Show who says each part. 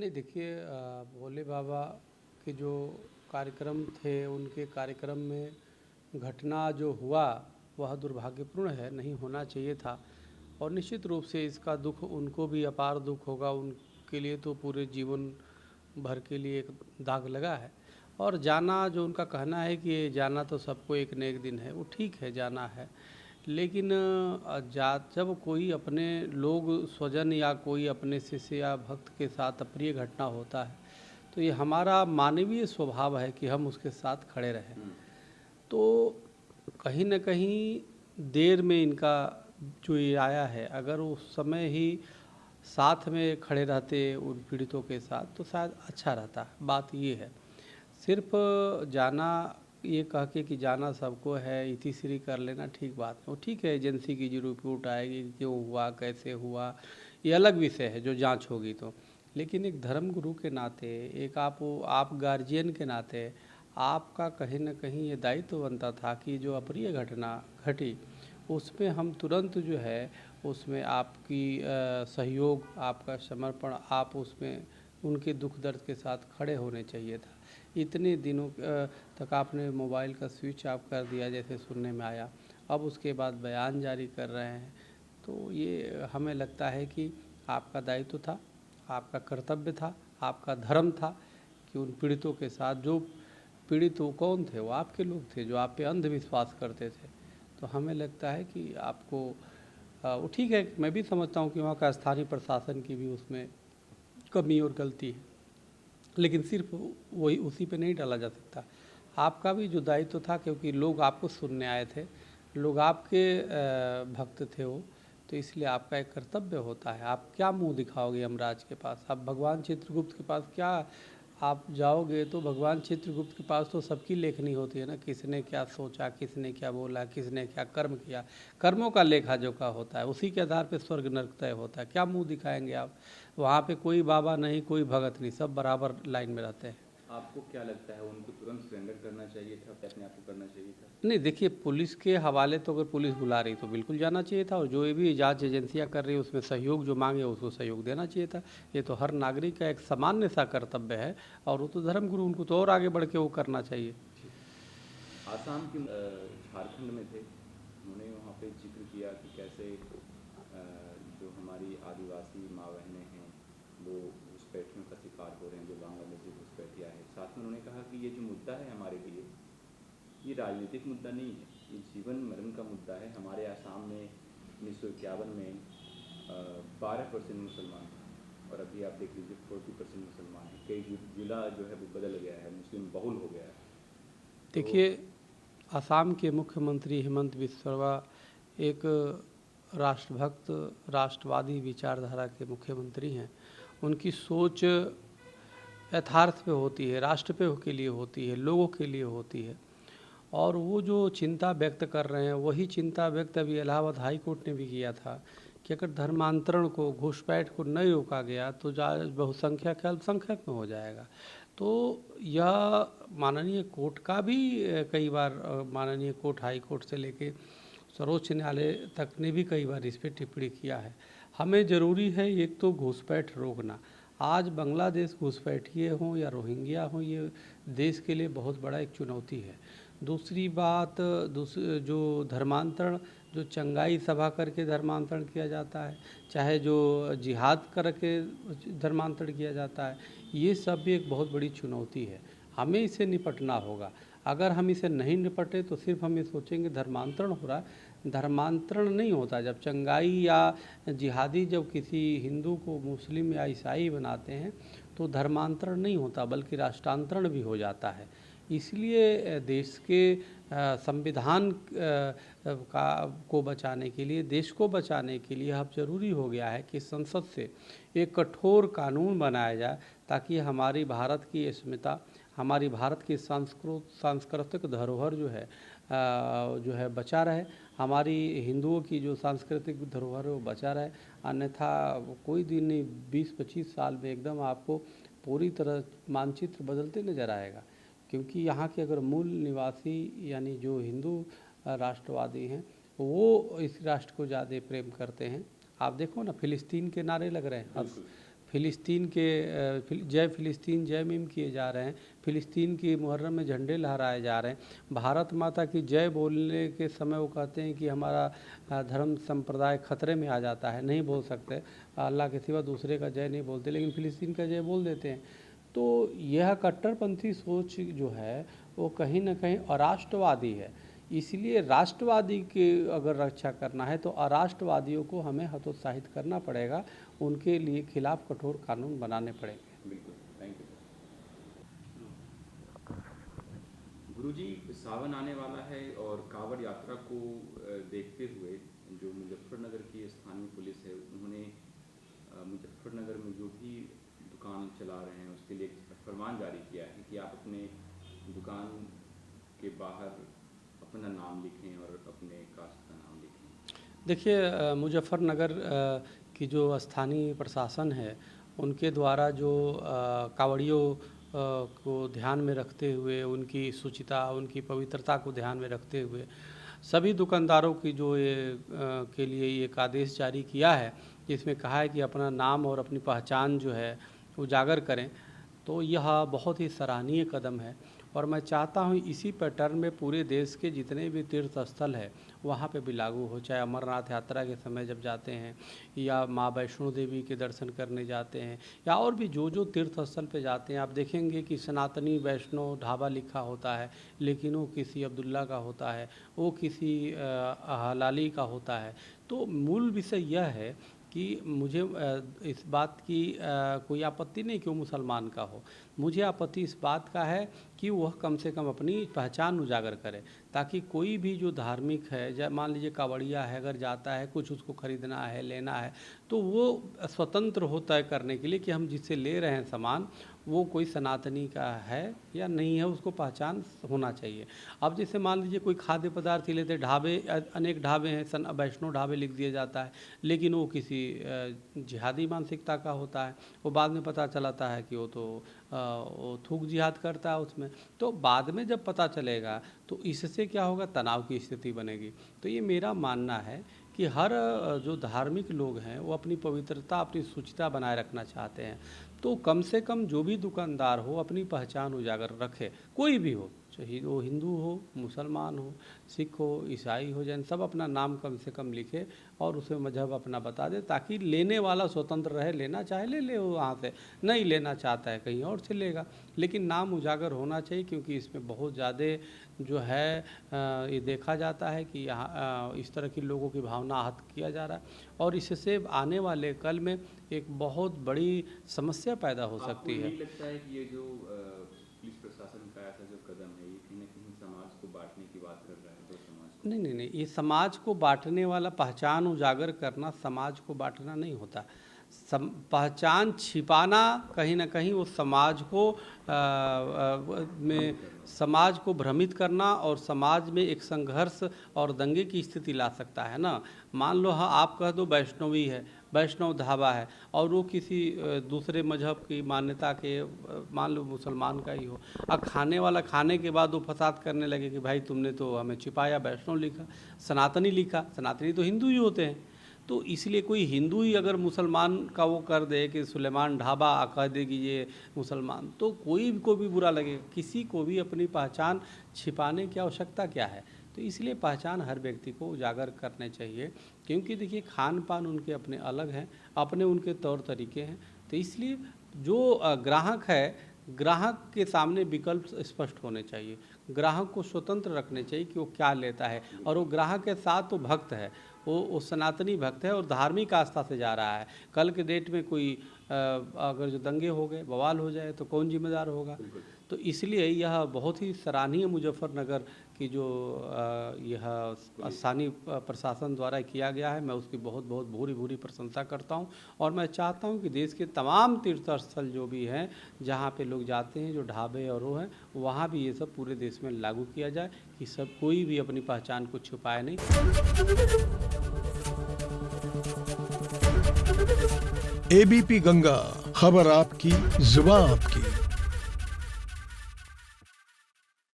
Speaker 1: नहीं देखिए, भोले बाबा के जो कार्यक्रम थे, उनके कार्यक्रम में घटना जो हुआ वह दुर्भाग्यपूर्ण है, नहीं होना चाहिए था। और निश्चित रूप से इसका दुख उनको भी अपार दुख होगा, उनके लिए तो पूरे जीवन भर के लिए एक दाग लगा है। और जाना, जो उनका कहना है कि ये जाना तो सबको एक न एक दिन है, वो ठीक है, जाना है। लेकिन जब कोई अपने लोग स्वजन या कोई अपने शिष्य या भक्त के साथ अप्रिय घटना होता है, तो ये हमारा मानवीय स्वभाव है कि हम उसके साथ खड़े रहें। तो कहीं न कहीं देर में इनका जो ये आया है, अगर उस समय ही साथ में खड़े रहते उन पीड़ितों के साथ तो शायद अच्छा रहता। बात ये है, सिर्फ जाना, ये कह के कि जाना सबको है, इतिश्री कर लेना ठीक बात है। वो ठीक है, एजेंसी की जो रिपोर्ट आएगी, क्यों हुआ, कैसे हुआ, ये अलग विषय है जो जांच होगी। तो लेकिन एक धर्म गुरु के नाते, एक आप गार्जियन के नाते आपका कहीं ना कहीं ये दायित्व बनता था कि जो अप्रिय घटना घटी उसमें हम तुरंत जो है उसमें आपकी सहयोग, आपका समर्पण, आप उसमें उनके दुख दर्द के साथ खड़े होने चाहिए था। इतने दिनों तक आपने मोबाइल का स्विच ऑफ कर दिया, जैसे सुनने में आया। अब उसके बाद बयान जारी कर रहे हैं, तो ये हमें लगता है कि आपका दायित्व था, आपका कर्तव्य था, आपका धर्म था कि उन पीड़ितों के साथ, जो पीड़ित वो कौन थे, वो आपके लोग थे जो आप पे अंधविश्वास करते थे। तो हमें लगता है कि आपको वो ठीक है, मैं भी समझता हूँ कि वहाँ का स्थानीय प्रशासन की भी उसमें कमी और गलती है, लेकिन सिर्फ वही उसी पे नहीं डाला जा सकता। आपका भी जो दायित्व था, क्योंकि लोग आपको सुनने आए थे, लोग आपके भक्त थे वो, तो इसलिए आपका एक कर्तव्य होता है। आप क्या मुंह दिखाओगे यमराज के पास? आप भगवान चित्रगुप्त के पास क्या आप जाओगे? तो भगवान चित्रगुप्त के पास तो सबकी लेखनी होती है ना, किसने क्या सोचा, किसने क्या बोला, किसने क्या कर्म किया, कर्मों का लेखा जोखा होता है, उसी के आधार पे स्वर्ग नरक तय होता है। क्या मुंह दिखाएंगे आप? वहाँ पे कोई बाबा नहीं, कोई भगत नहीं, सब बराबर लाइन में रहते हैं।
Speaker 2: आपको क्या लगता है, उनको तुरंत सरेंडर करना चाहिए था, अपने आप को करना चाहिए था?
Speaker 1: नहीं देखिए, पुलिस के हवाले तो अगर पुलिस बुला रही तो बिल्कुल जाना चाहिए था, और जो भी जांच एजेंसियां कर रही है उसमें सहयोग जो मांगे उसको सहयोग देना चाहिए था। ये तो हर नागरिक का एक सामान्य सा कर्तव्य है, और वो तो धर्मगुरु, उनको तो और आगे बढ़ के वो करना चाहिए।
Speaker 2: आसाम के झारखंड में थे, उन्होंने वहाँ पे जिक्र किया कि कैसे जो हमारी आदिवासी माँ बहनें हैं वो घुसपैठियों का शिकार हो रहे हैं, जो बांग्लादेशी घुसपैठिया है। साथ में उन्होंने कहा कि ये जो मुद्दा है हमारे लिए, ये राजनीतिक मुद्दा नहीं है, ये जीवन मरण का मुद्दा है। हमारे आसाम में 1951 में 12% मुसलमान थे, और अभी आप देख लीजिए 40% मुसलमान हैं। कई जिला जो है वो बदल गया है, मुस्लिम बहुल हो गया है।
Speaker 1: देखिए, असम के मुख्यमंत्री हेमंत बिस्वा शर्मा एक राष्ट्रभक्त, राष्ट्रवादी विचारधारा के मुख्यमंत्री हैं। उनकी सोच यथार्थ पे होती है, राष्ट्र पे के लिए होती है, लोगों के लिए होती है। और वो जो चिंता व्यक्त कर रहे हैं, वही चिंता व्यक्त अभी इलाहाबाद हाई कोर्ट ने भी किया था कि अगर धर्मांतरण को, घुसपैठ को नहीं रोका गया तो बहुसंख्यक अल्पसंख्यक में हो जाएगा। तो यह माननीय कोर्ट का भी कई बार, माननीय कोर्ट, हाई कोर्ट से लेके सर्वोच्च न्यायालय तक ने भी कई बार इस पर टिप्पणी किया है। हमें ज़रूरी है एक तो घुसपैठ रोकना। आज बांग्लादेश घुसपैठिए हों या रोहिंग्या हों, ये देश के लिए बहुत बड़ा एक चुनौती है। दूसरी बात, जो धर्मांतरण, जो चंगाई सभा करके धर्मांतरण किया जाता है, चाहे जो जिहाद करके धर्मांतरण किया जाता है, ये सब भी एक बहुत बड़ी चुनौती है। हमें इसे निपटना होगा। अगर हम इसे नहीं निपटे तो सिर्फ हम ये सोचेंगे धर्मांतरण हो रहा है। धर्मांतरण नहीं होता। जब चंगाई या जिहादी जब किसी हिंदू को मुस्लिम या ईसाई बनाते हैं तो धर्मांतरण नहीं होता, बल्कि राष्ट्रांतरण भी हो जाता है। इसलिए देश के संविधान को बचाने के लिए, देश को बचाने के लिए अब जरूरी हो गया है कि संसद से एक कठोर कानून बनाया जाए, ताकि हमारी भारत की अस्मिता, हमारी भारत की सांस्कृतिक धरोहर जो है बचा रहे, हमारी हिंदुओं की जो सांस्कृतिक धरोहर है वो बचा रहे। अन्यथा कोई दिन नहीं, 20-25 साल में एकदम आपको पूरी तरह मानचित्र बदलते नजर आएगा। क्योंकि यहाँ के अगर मूल निवासी यानी जो हिंदू राष्ट्रवादी हैं, वो इस राष्ट्र को ज़्यादा प्रेम करते हैं। आप देखो ना, फिलिस्तीन के नारे लग रहे हैं, फ़िलिस्तीन के जय फ़िलिस्तीन जय मीम किए जा रहे हैं, फ़िलिस्तीन की मुहर्रम में झंडे लहराए जा रहे हैं, भारत माता की जय बोलने के समय वो कहते हैं कि हमारा धर्म संप्रदाय खतरे में आ जाता है, नहीं बोल सकते, अल्लाह के सिवा दूसरे का जय नहीं बोलते, लेकिन फ़िलिस्तीन का जय बोल देते हैं। तो यह कट्टरपंथी सोच जो है वो कहीं ना कहीं अराष्ट्रवादी है। इसलिए राष्ट्रवादी की अगर रक्षा करना है तो अराष्ट्रवादियों को हमें हतोत्साहित करना पड़ेगा, उनके लिए खिलाफ कठोर कानून बनाने पड़ेंगे।
Speaker 2: बिल्कुल, थैंक यू। गुरुजी, सावन आने वाला है और कांवड़ यात्रा को देखते हुए जो मुजफ्फरनगर की स्थानीय पुलिस है उन्होंने मुजफ्फरनगर में जो भी दुकान चला रहे हैं उसके लिए एक फरमान जारी किया है कि आप अपने दुकान के बाहर अपना नाम लिखें और अपने कास्ट का नाम लिखें।
Speaker 1: देखिए, मुजफ्फरनगर की जो स्थानीय प्रशासन है उनके द्वारा जो कांवड़ियों को ध्यान में रखते हुए, उनकी शुचिता, उनकी पवित्रता को ध्यान में रखते हुए सभी दुकानदारों की जो के लिए एक आदेश जारी किया है जिसमें कहा है कि अपना नाम और अपनी पहचान जो है उजागर करें, तो यह बहुत ही सराहनीय कदम है। और मैं चाहता हूँ इसी पैटर्न में पूरे देश के जितने भी तीर्थ स्थल है वहाँ पे भी लागू हो, चाहे अमरनाथ यात्रा के समय जब जाते हैं या माँ वैष्णो देवी के दर्शन करने जाते हैं या और भी जो तीर्थ स्थल पे जाते हैं, आप देखेंगे कि सनातनी वैष्णो ढाबा लिखा होता है लेकिन वो किसी अब्दुल्ला का होता है, वो किसी हलाली का होता है। तो मूल विषय यह है कि मुझे इस बात की कोई आपत्ति नहीं कि वो मुसलमान का हो, मुझे आपत्ति इस बात का है कि वह कम से कम अपनी पहचान उजागर करे, ताकि कोई भी जो धार्मिक है, जब मान लीजिए कांवड़िया है, अगर जाता है कुछ उसको ख़रीदना है, लेना है, तो वो स्वतंत्र होता है करने के लिए कि हम जिससे ले रहे हैं सामान वो कोई सनातनी का है या नहीं है, उसको पहचान होना चाहिए। अब जैसे मान लीजिए कोई खाद्य पदार्थ ही लेते, ढाबे अनेक ढाबे हैं, वैष्णो ढाबे लिख दिया जाता है, लेकिन वो किसी जिहादी मानसिकता का होता है, वो बाद में पता चलाता है कि वो तो वो थूक जिहाद करता है उसमें। तो बाद में जब पता चलेगा तो इससे क्या होगा, तनाव की स्थिति बनेगी। तो ये मेरा मानना है कि हर जो धार्मिक लोग हैं वो अपनी पवित्रता, अपनी शुचिता बनाए रखना चाहते हैं, तो कम से कम जो भी दुकानदार हो अपनी पहचान उजागर रखे, कोई भी हो, चाहे वो हिंदू हो, मुसलमान हो, सिख हो, ईसाई हो, जैन, सब अपना नाम कम से कम लिखे और उसमें मजहब अपना बता दे, ताकि लेने वाला स्वतंत्र रहे, लेना चाहे ले ले वहाँ से, नहीं लेना चाहता है कहीं और से लेगा, लेकिन नाम उजागर होना चाहिए। क्योंकि इसमें बहुत ज़्यादा जो है ये देखा जाता है कि यहाँ इस तरह की लोगों की भावना आहत किया जा रहा है और इससे आने वाले कल में एक बहुत बड़ी समस्या पैदा हो सकती है।
Speaker 2: आपको नहीं लगता है कि ये जो पुलिस प्रशासन का ऐसा जो कदम है ये कहीं ना कहीं समाज को बांटने की बात कर रहा है? तो समाज
Speaker 1: नहीं, ये समाज को बांटने वाला, पहचान उजागर करना समाज को बांटना नहीं होता। पहचान छिपाना कहीं ना कहीं वो समाज को समाज को भ्रमित करना और समाज में एक संघर्ष और दंगे की स्थिति ला सकता है ना। मान लो हाँ, आप कह दो वैष्णवी है, वैष्णव ढाबा है और वो किसी दूसरे मजहब की मान्यता के, मान लो मुसलमान का ही हो, अब खाने वाला खाने के बाद वो फसाद करने लगे कि भाई तुमने तो हमें छिपाया, वैष्णव लिखा, सनातनी लिखा, सनातनी तो हिंदू ही होते हैं। तो इसलिए कोई हिंदू ही अगर मुसलमान का वो कर दे कि सुलेमान ढाबा कह दे कि ये मुसलमान, तो कोई को भी बुरा लगेगा। किसी को भी अपनी पहचान छिपाने की आवश्यकता क्या है? तो इसलिए पहचान हर व्यक्ति को उजागर करने चाहिए, क्योंकि देखिए खान पान उनके अपने अलग हैं, अपने उनके तौर तरीके हैं। तो इसलिए जो ग्राहक है, ग्राहक के सामने विकल्प स्पष्ट होने चाहिए, ग्राहक को स्वतंत्र रखने चाहिए कि वो क्या लेता है। और वो ग्राहक के साथ तो भक्त है, वो सनातनी भक्त है और धार्मिक आस्था से जा रहा है। कल के डेट में कोई अगर जो दंगे हो गए, बवाल हो जाए तो कौन जिम्मेदार होगा? तो इसलिए यह बहुत ही सराहनीय मुजफ्फरनगर की जो यह स्थानीय प्रशासन द्वारा किया गया है, मैं उसकी बहुत बहुत भूरी प्रशंसा करता हूं। और मैं चाहता हूं कि देश के तमाम तीर्थ स्थल जो भी हैं, जहां पे लोग जाते हैं, जो ढाबे और वो हैं, वहां भी ये सब पूरे देश में लागू किया जाए कि सब कोई भी अपनी पहचान को छुपाए नहीं।
Speaker 3: एबीपी गंगा, खबर आपकी, जुबान आपकी।